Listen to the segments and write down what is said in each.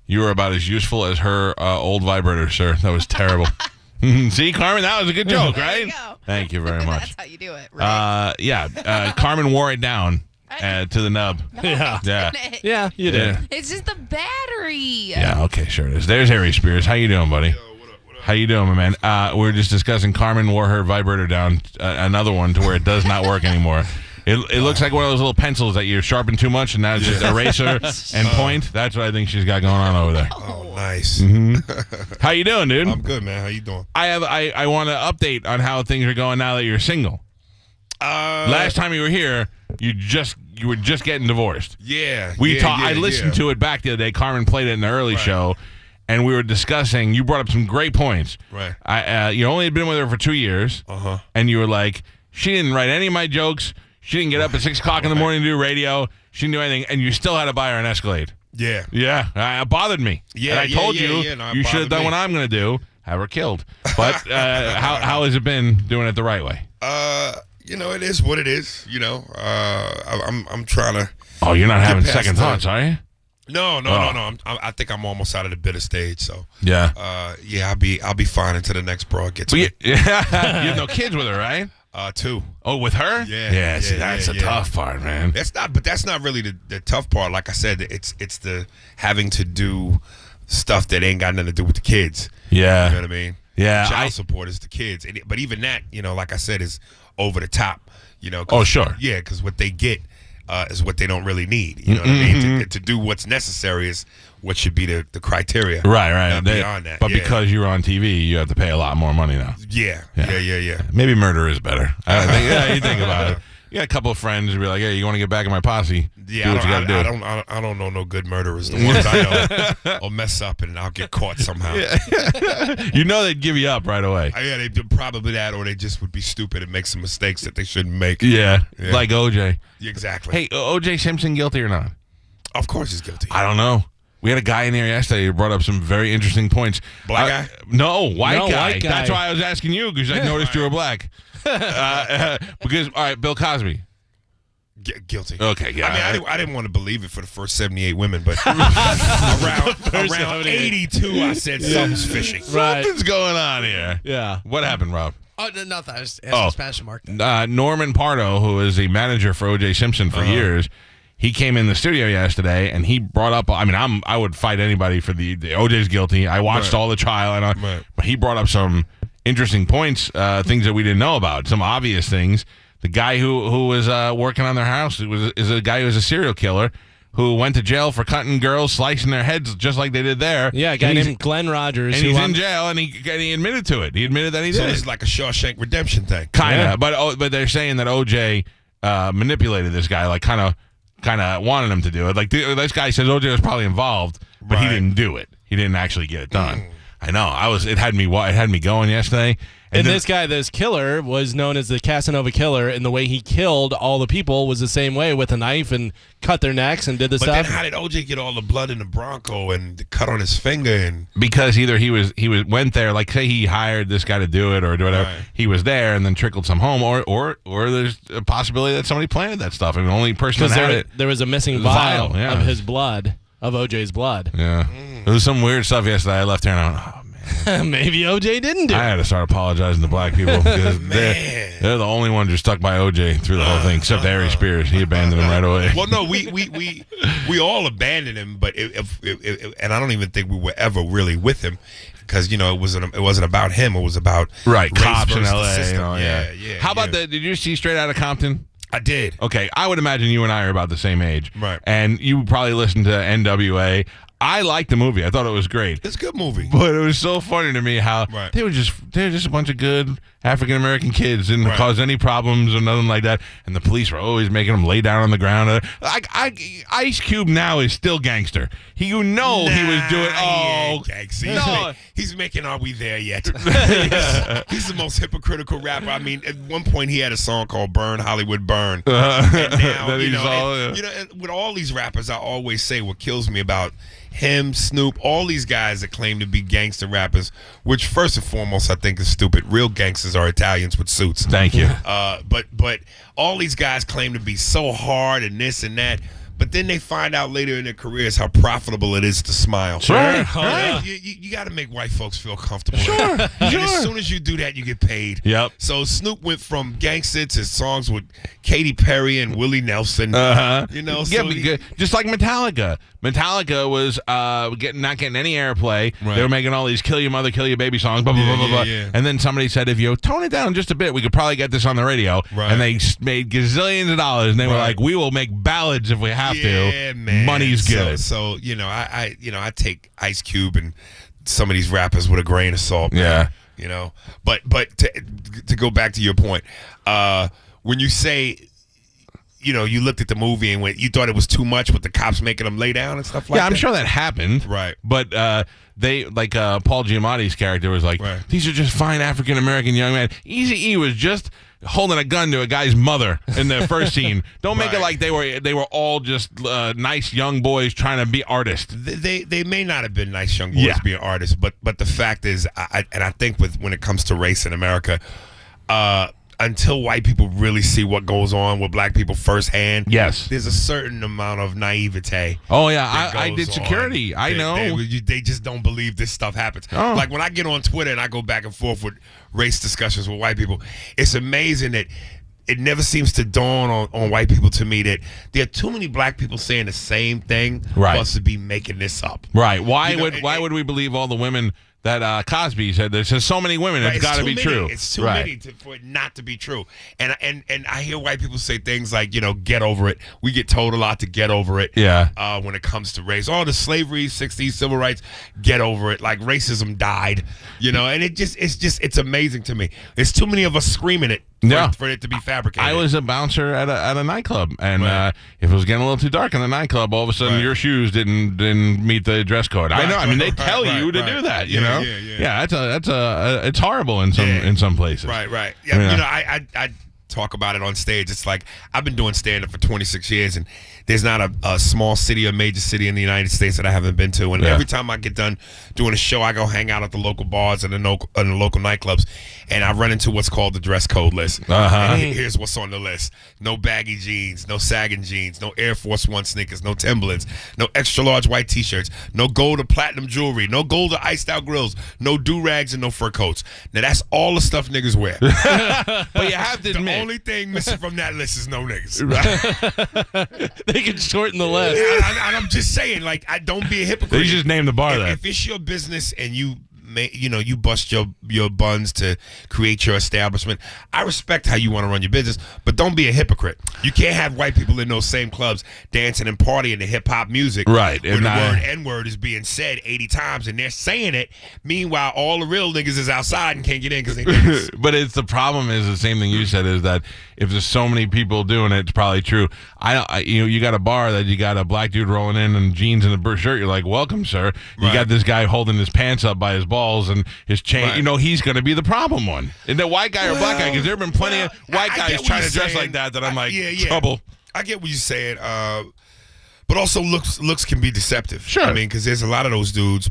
You were about as useful as her old vibrator, sir. That was terrible. See, Carmen, that was a good joke, right? There you go. Thank you very much. That's how you do it, right? Carmen wore it down to the nub. Yeah, you did. It's just the battery. Yeah, okay, sure it is. There's Aries Spears. How you doing, buddy? Yo, what up? How you doing, my man? We were just discussing Carmen wore her vibrator down, another one, to where it does not work anymore. It looks like one of those little pencils that you sharpen too much, and now it's just eraser and point. That's what I think she's got going on over there. Oh, nice. How you doing, dude? I'm good, man. How you doing? I want to update on how things are going now that you're single. Last time you were here, you were just getting divorced. Yeah. I listened to it back the other day. Carmen played it in the early show, and we were discussing. You brought up some great points. Right. You only had been with her for 2 years, and you were like, she didn't write any of my jokes. She didn't get up at 6 o'clock in the morning to do radio. She didn't do anything, and you still had to buy her an Escalade. Yeah. Yeah, it bothered me. Yeah, and I told you it should have done what I'm going to do, have her killed. But how has it been doing it the right way? It is what it is. I'm trying to. Oh, you're not having second thoughts, are you? No. I think I'm almost out of the bitter stage. So yeah, I'll be fine until the next broad gets. You have no kids with her, right? 2. Oh, with her? Yeah. See, that's the tough part, man. That's not really the tough part. Like I said, it's the having to do stuff that ain't got nothing to do with the kids. Yeah. You know what I mean? Yeah. Child support is the kids. But even that, like I said, is over the top. Oh, sure. Yeah, because what they get is what they don't really need. You know what I mean? To do what's necessary is what should be the criteria. Right. Beyond that. But because you're on TV, you have to pay a lot more money now. Yeah. Maybe murder is better. I think, you think about it. You got a couple of friends who be like, hey, you want to get back in my posse? Yeah, do what you got to do. I don't know no good murderers. The ones I know will mess up and I'll get caught somehow. They'd give you up right away. Yeah, they do probably that, or they just would be stupid and make some mistakes that they shouldn't make. Yeah. Like OJ. Exactly. Hey, OJ Simpson guilty or not? Of course he's guilty. I don't know. We had a guy in here yesterday who brought up some very interesting points. Black guy? No, white guy. White guy. That's why I was asking you, because I noticed you were black. Because, all right, Bill Cosby. Guilty. Okay, yeah. I mean, I didn't want to believe it for the first 78 women, but around 82, I said something's fishy. Right. Something's going on here. Yeah. What happened, Rob? Oh, nothing. I was asking Spanish Mark. Norman Pardo, who is the manager for O.J. Simpson for years, he came in the studio yesterday and he brought up. I mean, I would fight anybody for the O.J.'s guilty. I watched all the trial, and but he brought up some interesting points, things that we didn't know about, some obvious things. The guy who was working on their house is a guy who was a serial killer who went to jail for cutting girls, slicing their heads just like they did there. Yeah, a guy named Glenn Rogers. And he's in jail, and he admitted to it. He admitted that he did. So it's like a Shawshank Redemption thing. Kind of, but they're saying that O.J. Manipulated this guy, like kind of wanted him to do it. Like this guy says O.J. was probably involved, but he didn't do it. He didn't actually get it done. I know. It had me going yesterday. And this killer was known as the Casanova Killer, and the way he killed all the people was the same way, with a knife and cut their necks and did the stuff. But then how did OJ get all the blood in the Bronco and the cut on his finger? And because either he went there, like say he hired this guy to do it or whatever. Right. He was there and then trickled some home, or there's a possibility that somebody planted that stuff. I mean, the only person that had it. There was a missing vial of his blood, of OJ's blood. Yeah, There was some weird stuff yesterday. I left here and I went, oh. Maybe OJ didn't do it. I had to start apologizing to black people because they're the only ones who stuck by OJ through the whole thing, except Aries Spears. He abandoned him right away. Well, no, we all abandoned him, but and I don't even think we were ever really with him because it wasn't about him. It was about cops in LA. Yeah. How about that? Did you see Straight Outta Compton? I did. Okay, I would imagine you and I are about the same age, right? And you probably listened to NWA. I liked the movie. I thought it was great. It's a good movie. But it was so funny to me how they were just a bunch of good African-American kids. Didn't cause any problems or nothing like that. And the police were always making them lay down on the ground. Ice Cube now is still gangster. He was doing... He's making Are We There Yet? He's the most hypocritical rapper. I mean, at one point he had a song called Burn, Hollywood Burn. And now, and with all these rappers, I always say what kills me about him, Snoop, all these guys that claim to be gangster rappers, which first and foremost I think is stupid. Real gangsters are Italians with suits. Thank you. But all these guys claim to be so hard and this and that. but then they find out later in their careers how profitable it is to smile. Sure. Right. You got to make white folks feel comfortable. Sure. And as soon as you do that, you get paid. Yep. So Snoop went from gangsta to songs with Katy Perry and Willie Nelson. You know, yeah, so just like Metallica. Metallica was not getting any airplay. Right. They were making all these "kill your mother, kill your baby" songs, blah blah blah blah. And then somebody said, if you tone it down just a bit, we could probably get this on the radio. Right. And they made gazillions of dollars, and they were like, "We will make ballads if we have to. Man. Money's good." So you know, I take Ice Cube and some of these rappers with a grain of salt. Man, Yeah. You know, but to go back to your point, when you say, you know, you looked at the movie and you thought it was too much with the cops making them lay down and stuff like that. Yeah, I'm sure that happened. Right. But they, like Paul Giamatti's character was like, these are just fine African American young men. Eazy-E was just holding a gun to a guy's mother in the first scene. Don't make it like they were all just nice young boys trying to be artists. They may not have been nice young boys being artists, but the fact is, I think when it comes to race in America, until white people really see what goes on with black people firsthand, yes, there's a certain amount of naivete. Oh yeah, I did security. I know. They just don't believe this stuff happens. Oh. Like when I get on Twitter and I go back and forth with race discussions with white people, it's amazing that it never seems to dawn on white people to me that there are too many black people saying the same thing for us to be making this up. Right. Why would we believe all the women that Cosby said? There's just so many women. It's got to be true. It's too many for it not to be true. And I hear white people say things like, you know, get over it. We get told a lot to get over it. Yeah. When it comes to race, the slavery, 60s, civil rights, get over it. Like racism died, you know. And it's amazing to me. There's too many of us screaming it for it to be fabricated. I was a bouncer at a nightclub, and if it was getting a little too dark in the nightclub, all of a sudden your shoes didn't meet the dress code. I know. I mean, they tell you to do that. You know. Yeah. It's horrible in some places. Right. Yeah. You know, I talk about it on stage. It's like I've been doing stand-up for 26 years, and there's not a small city or major city in the United States that I haven't been to. And every time I get done doing a show, I go hang out at the local bars and the local nightclubs, and I run into what's called the dress code list. And here's what's on the list: no baggy jeans, no sagging jeans, no Air Force One sneakers, no Timberlands, no extra large white T-shirts, no gold or platinum jewelry, no gold or iced out grills, no do-rags and no fur coats. Now that's all the stuff niggas wear. But you have to admit, the only thing missing from that list is no niggas. They can shorten the list. And I'm just saying, like, don't be a hypocrite. They just name the bar there. If it's your business and you bust your buns to create your establishment, I respect how you want to run your business, but don't be a hypocrite. You can't have white people in those same clubs dancing and partying to hip-hop music, right, where the word N-word is being said 80 times and they're saying it. Meanwhile, all the real niggas is outside and can't get in because they niggas. But the problem is the same thing you said, is that if there's so many people doing it, it's probably true. You got a bar that you got a black dude rolling in jeans and a shirt. You're like, welcome, sir. You got this guy holding his pants up by his balls and his chain. You know, he's going to be the problem one. And the white guy or black guy, because there have been plenty of white guys trying to dress like that I'm like, trouble. I get what you're saying. But also looks can be deceptive. Sure. I mean, because there's a lot of those dudes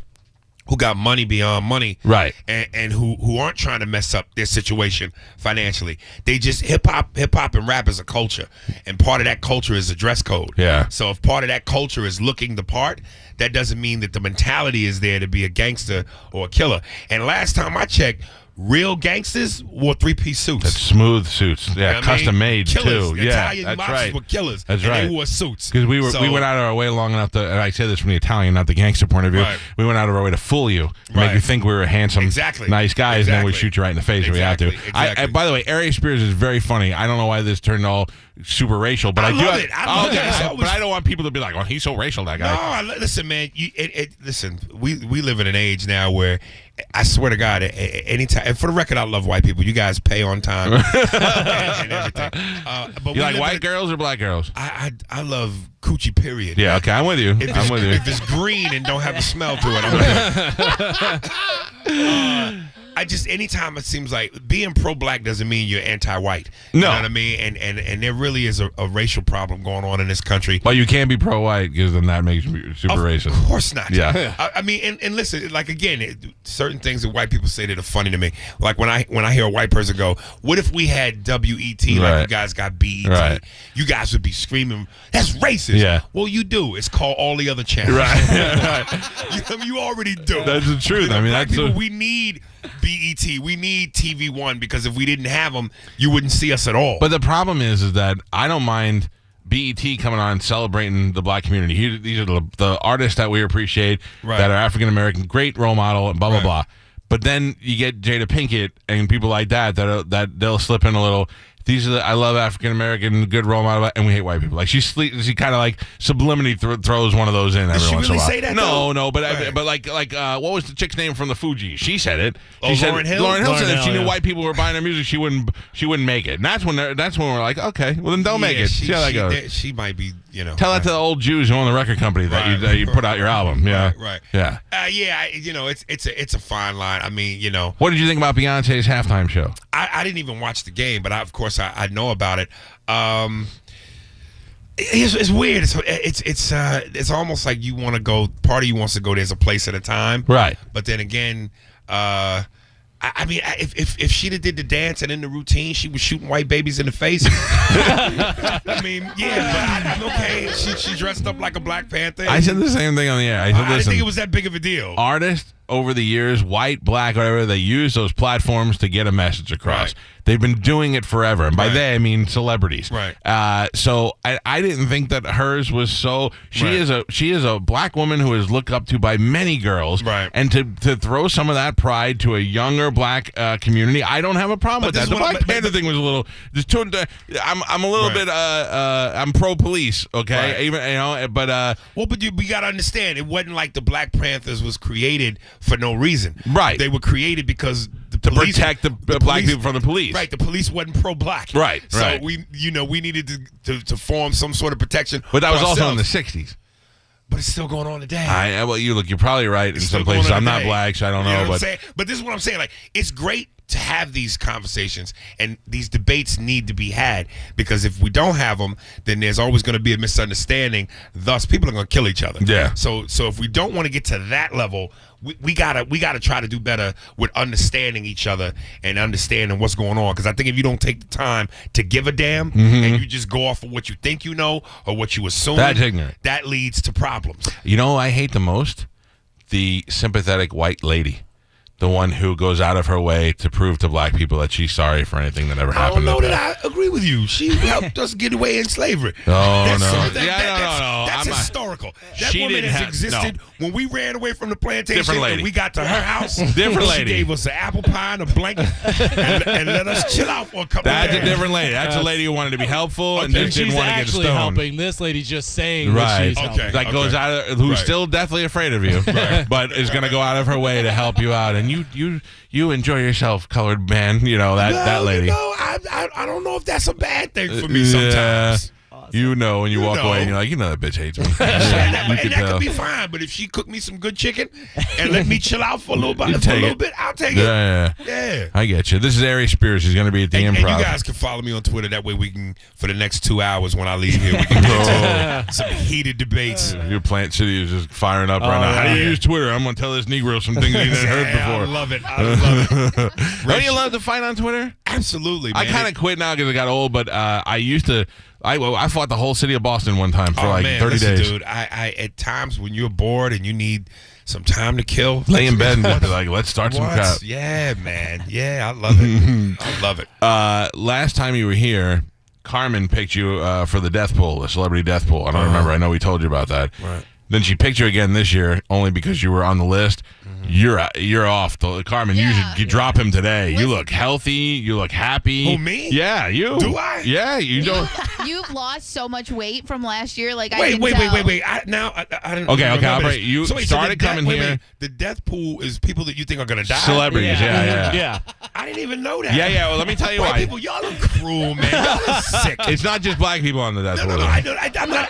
who got money beyond money, right? And who aren't trying to mess up their situation financially. They just hip hop and rap is a culture, and part of that culture is a dress code. Yeah. So if part of that culture is looking the part, that doesn't mean that the mentality is there to be a gangster or a killer. And last time I checked, real gangsters wore 3-piece suits. That's smooth suits. Yeah, custom made killers, too. Italian That's mobsters right. Were killers. That's and right. They wore suits because we went out of our way long enough to, and I say this from the Italian, not the gangster point of view. Right. We went out of our way to fool you, make you think we were handsome, nice guys, and then we shoot you right in the face if we have to. Exactly. By the way, Aries Spears is very funny. I don't know why this turned all super racial, but I love it. But I don't want people to be like, "Well, he's so racial, that guy." No, listen, man. Listen, we live in an age now where I swear to God, anytime. And for the record, I love white people. You guys pay on time and everything. But you like white girls or black girls? I love coochie. Period. Yeah. Okay, I'm with you. I'm with you. If it's green and don't have a smell to it, I'm with you. anytime it seems like being pro-black doesn't mean you're anti-white. No. You know what I mean? And there really is a racial problem going on in this country. But you can't be pro-white because then that makes you super racist. Of course not. Yeah. I mean, and listen, like again, certain things that white people say that are funny to me. Like when I hear a white person go, "What if we had WET like you guys got BET?" Right. You guys would be screaming, "That's racist." Yeah. Well, you do. It's called all the other channels. Right. You already do. That's the truth. I mean, black that's people. We need BET. We need TV1 because if we didn't have them, you wouldn't see us at all. But the problem is that I don't mind BET coming on celebrating the black community. These are the artists that we appreciate that are African American, great role model, and blah blah blah. But then you get Jada Pinkett and people like that they'll slip in a little. These are I love African American, good role model, and we hate white people. Like she kind of like subliminally throws one of those in every once in a while. Say that? No, but like what was the chick's name from the Fugees? She said it. She said Lauryn Hill. Lauryn Hill said if she knew yeah. white people were buying her music, she wouldn't make it. And that's when we're like, okay, well then don't make it. See how that goes. She might be, Tell that to the old Jews who own the record company that you put out your album. Yeah, right. Yeah, it's a fine line. I mean, What did you think about Beyonce's halftime show? I didn't even watch the game, but of course I know about it. It's weird. It's almost like you want to go. Part of you wants to go. There's a place at a time, Right. But then again, I mean, if she'd have did the dance and in the routine, she was shooting white babies in the face. I mean, yeah, but I'm okay. She dressed up like a Black Panther. I said the same thing on the air. I didn't think it was that big of a deal. Artists over the years, white, black, whatever, they use those platforms to get a message across. Right. They've been doing it forever, and by they I mean celebrities. Right. So I didn't think that hers was so. She is a black woman who is looked up to by many girls. Right. And to throw some of that pride to a younger black community, I don't have a problem with that. The Black Panther thing was a little. I'm a little bit. I'm pro police. Okay. Right. Even but. Well, but we gotta understand, it wasn't like the Black Panthers was created for no reason. Right. They were created because to protect the black people from the police. Right. The police wasn't pro-black. Right. So we needed to form some sort of protection. But that was ourselves. also in the 60s. But it's still going on today. You're probably right in some places. I'm not black, so I don't know. But this is what I'm saying. Like, it's great to have these conversations, and these debates need to be had, because if we don't have them, then there's always going to be a misunderstanding. Thus, people are going to kill each other. Yeah. So if we don't want to get to that level, we gotta try to do better with understanding each other and understanding what's going on. Because I think if you don't take the time to give a damn and you just go off of what you think you know or what you assume, that's ignorant. That leads to problems. You know, I hate the most the sympathetic white lady. The one who goes out of her way to prove to black people that she's sorry for anything that ever happened. I don't know that I agree with you. She helped us get away in slavery. Oh, no. That's historical. That woman has existed when we ran away from the plantation. Different lady. And we got to her house. Different lady. She gave us an apple pie and a blanket and let us chill out for a couple of days. That's a different lady. That's a lady who wanted to be helpful and just didn't want to get stoned. Helping. This lady's just saying that she's helping. That goes out of, who's still deathly afraid of you, but is going to go out of her way to help you out. And you enjoy yourself, colored man. That lady. I don't know if that's a bad thing for me sometimes. Awesome. When you walk away and you're like, that bitch hates me. that could be fine, but if she cooked me some good chicken and let me chill out for a little bit, I'll take it. Yeah. I get you. This is Aries Spears. He's going to be at the Improv. And you guys can follow me on Twitter. That way we can, for the next 2 hours when I leave here, we can get some heated debates. Your Plant City is just firing up right now. How do you use Twitter? I'm going to tell this Negro some things he didn't heard before. I love it. Don't you love to fight on Twitter? Absolutely, man. I kind of quit now because I got old, but I used to. I fought the whole city of Boston one time for 30 days. Dude, I at times when you're bored and you need some time to kill, lay in bed and just be like, let's start some crap. Yeah, man. Yeah, I love it. I love it. Last time you were here, Carmen picked you for the death pool, the celebrity death pool. I don't remember. I know we told you about that. Right. Then she picked you again this year only because you were on the list. You're off. Carmen, you should drop him today. Listen, you look healthy. You look happy. Who, me? Yeah, you. Do I? Yeah, you don't. You've lost so much weight from last year. Like, wait. I didn't. Okay. I'll break. You started coming here. The death pool is people that you think are going to die. Celebrities. Yeah. I didn't even know that. Yeah. Well, let me tell you why. People, y'all are cruel, man. Y'all are sick. It's not just black people on the death pool. No.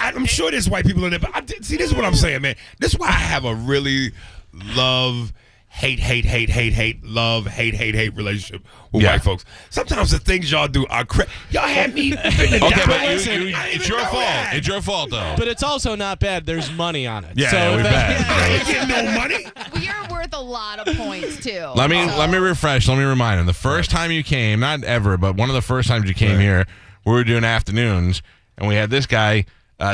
I'm sure there's white people in there. But see, this is what I'm saying, man. This is why I have a really love-hate hate, love, hate relationship with white folks. Sometimes the things y'all do are y'all had me. Okay, but it's your fault. It's your fault, though. But it's also not bad. There's money on it. Yeah, so we bet. I ain't getting no money. You're worth a lot of points too. Let me refresh. Let me remind him. The first time you came, not ever, but one of the first times you came here, we were doing afternoons, and we had this guy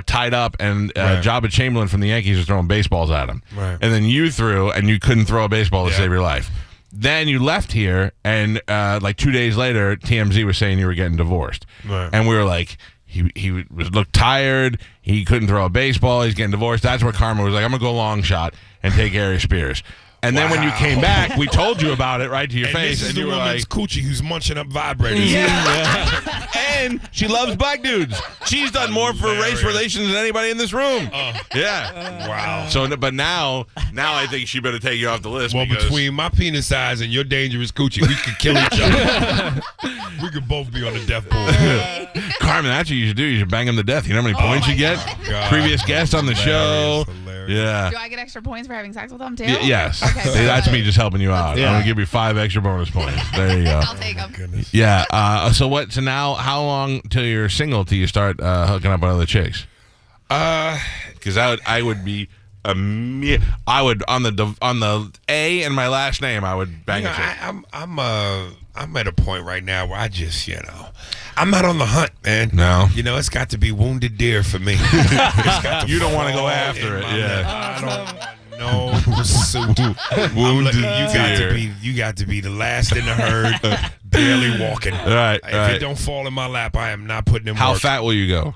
tied up, and Jabba Chamberlain from the Yankees was throwing baseballs at him. Right. And then you threw, and you couldn't throw a baseball to save your life. Then you left here, and like 2 days later, TMZ was saying you were getting divorced. Right. And we were like, he looked tired. He couldn't throw a baseball. He's getting divorced. That's where Karma was like, I'm going to go long shot and take Aries Spears. And then when you came back, we told you about it right to your face. This is and you the were woman's like, coochie who's munching up vibrators. Yeah. And she loves black dudes. She's done more for race relations than anybody in this room. Yeah. Wow. So, but now I think she better take you off the list. Well, between my penis size and your dangerous coochie, we could kill each other. We could both be on the death pool. Carmen, that's what you should do. You should bang him to death. You know how many points you get? God. Previous guest on the show. Hilarious. Yeah. Do I get extra points for having sex with them too? Yes. Okay, that's me just helping you out. I'm going to give you 5 extra bonus points. There you go. I'll take them. Goodness. Yeah. So now, how long till you're single till you start hooking up with other chicks? Because I would be I would on the A and my last name I would bang a chick. I'm at a point right now where I just I'm not on the hunt, man. No. It's got to be wounded deer for me. You don't want to go after it. Yeah. I don't want no pursuit. Wounded deer. You got to be the last in the herd, barely walking. Right. If it don't fall in my lap, I am not putting in How work. fat will you go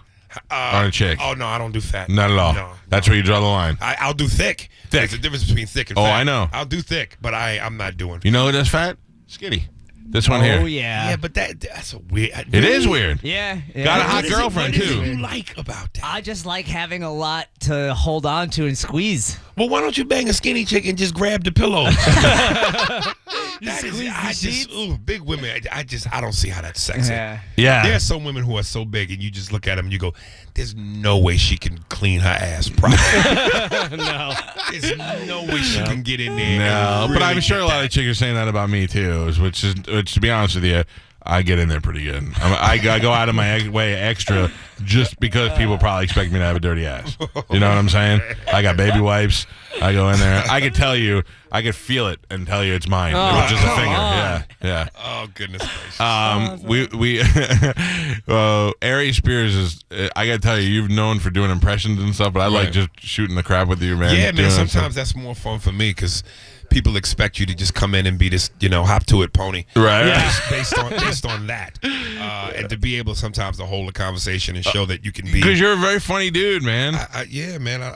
on a chick? Oh no, I don't do fat. Not at all. No, That's where you draw the line. I'll do thick. There's a difference between thick and fat. Oh, I know. I'll do thick, but I'm not doing. You know who does fat? Skinny. This one here. Oh, yeah. Yeah, but that's a weird. It is weird. Yeah. Got a hot girlfriend, What is too. it you like about that? I just like having a lot to hold on to and squeeze. Well, why don't you bang a skinny chick and just grab the pillows? Big women. I don't see how that's sexy. Yeah. There are some women who are so big, and you just look at them and you go, "There's no way she can clean her ass properly." No. There's no way she can get in there. No, and but I'm really sure a get lot that. of chicks are saying that about me too. Which to be honest with you, I get in there pretty good. I go out of my way extra just because people probably expect me to have a dirty ass. You know what I'm saying? I got baby wipes. I go in there. I could tell you. I could feel it and tell you it's mine. With just a finger. Yeah. Oh goodness gracious. We Aries Spears is. I gotta tell you, you've known for doing impressions and stuff, but I like just shooting the crap with you, man. Yeah, man. Sometimes that's more fun for me because people expect you to just come in and be this, hop to it pony. Right. Yeah. Based on that, and to be able sometimes to hold a conversation and show that you can be. Because you're a very funny dude, man. Yeah, man.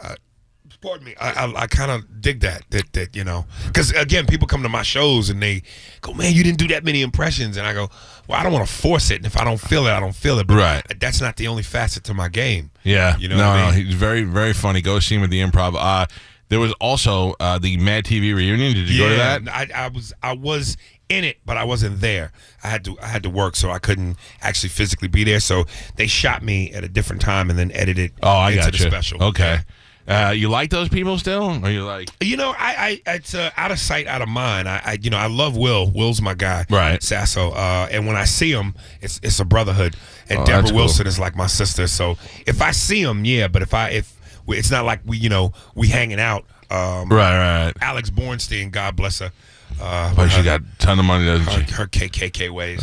Pardon me. I kind of dig that because again, people come to my shows and they go, "Man, you didn't do that many impressions," and I go, "Well, I don't want to force it, and if I don't feel it, I don't feel it." But right. That's not the only facet to my game. Yeah. You know what I mean? He's very, very funny. Go see him at the Improv. There was also the MADtv reunion. Did you go to that? I was in it, but I wasn't there. I had to work, so I couldn't actually physically be there. So they shot me at a different time and then edited into the special. Okay. You like those people still? Or you like? It's out of sight, out of mind. I love Will. Will's my guy, right? Sasso. And when I see him, it's a brotherhood. And Deborah Deborah Wilson is like my sister. So if I see him, yeah. But if it's not like we hanging out. Right. Alex Bornstein, God bless her. But she got a ton of money, doesn't she? Her KKK ways.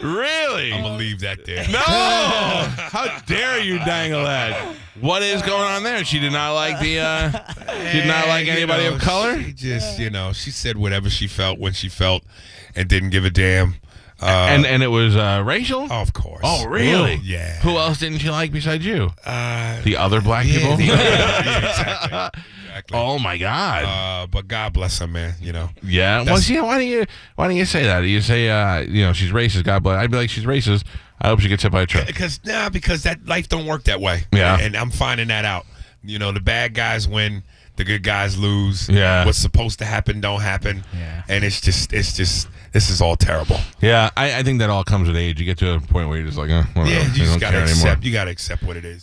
Really? I'm gonna leave that there. No! How dare you dangle that? What is going on there? She did not like she did not like anybody of color? She just, she said whatever she felt when she felt and didn't give a damn. And it was racial? Oh, of course. Oh, really? Ooh, yeah. Who else didn't you like besides you? The other black people? Exactly. Oh my God! But God bless her, man. Yeah. Well, see, why don't you say that? You say, she's racist. God bless. I'd be like, she's racist. I hope she gets hit by a truck. Because that life don't work that way. Yeah. And I'm finding that out. The bad guys win, the good guys lose. Yeah. What's supposed to happen don't happen. Yeah. And it's just this is all terrible. Yeah. I think that all comes with age. You get to a point where you're just like, whatever. Yeah. You just gotta accept. You gotta accept what it is.